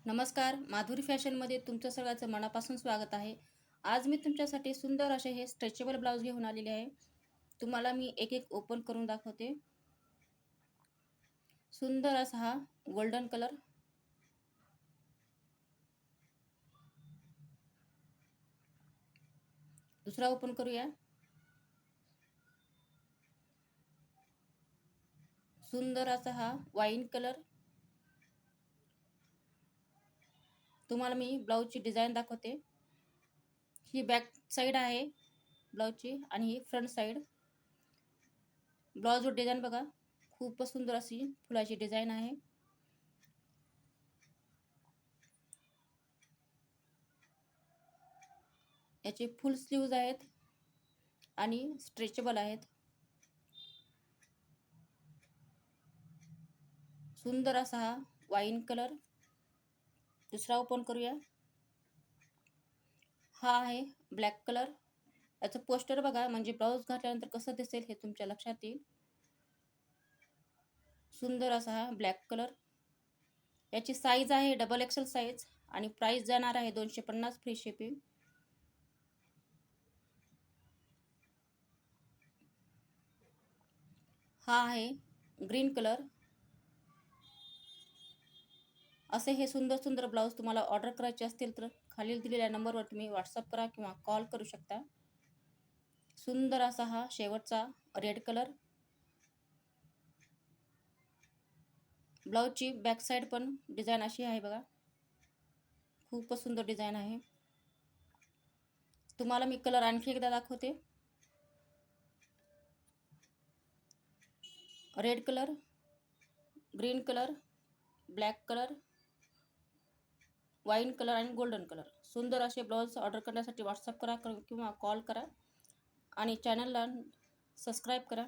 नमस्कार, माधुरी फॅशनमध्ये तुमचं सगळ्याचं मनापासून स्वागत आहे. आज मी तुमच्यासाठी सुंदर असे हे स्ट्रेचेबल ब्लाऊज घेऊन आलेले आहे. तुम्हाला मी एक एक ओपन करून दाखवते. सुंदर असा हा गोल्डन कलर, दुसरा ओपन करूया. सुंदर असा हा वाईन कलर. तुम्हाला मी ब्लाऊजची डिझाईन दाखवते. ही बॅक साईड आहे ब्लाऊजची आणि ही फ्रंट साईड. ब्लाऊजवर डिझाईन बघा, खूपच सुंदर अशी फुलाची डिझाईन आहे. याचे फुल स्लीव्ज आहेत आणि स्ट्रेचेबल आहेत. सुंदर असा हा वाईन कलर. दुसरा ओपन करूया. हा आहे ब्लॅक कलर. याचं पोस्टर बघा, म्हणजे ब्लाऊज घातल्यानंतर कसं दिसेल हे तुमच्या लक्षात येईल. सुंदर असा हा ब्लॅक कलर. याची साईज आहे डबल एक्सेल साईज आणि प्राइस जाणार आहे 250 फ्री शिपिंग. हा आहे ग्रीन कलर. असे हे सुंदर सुंदर ब्लाऊज तुम्हाला ऑर्डर करायचे असतील तर खालील दिलेल्या नंबरवर तुम्ही व्हॉट्सअप करा किंवा कॉल करू शकता. सुंदर असा हा शेवटचा रेड कलर. ब्लाऊजची बॅक साईड पण डिझाईन अशी आहे बघा, खूपच सुंदर डिझाईन आहे. तुम्हाला मी कलर आणखी एकदा दाखवते. Red colour, green colour, black colour, wine colour आणि गोल्डन कलर. सुंदर असे ब्लाऊज ऑर्डर करण्यासाठी व्हॉट्सअप करा किंवा कॉल करा आणि चॅनलला सबस्क्राईब करा.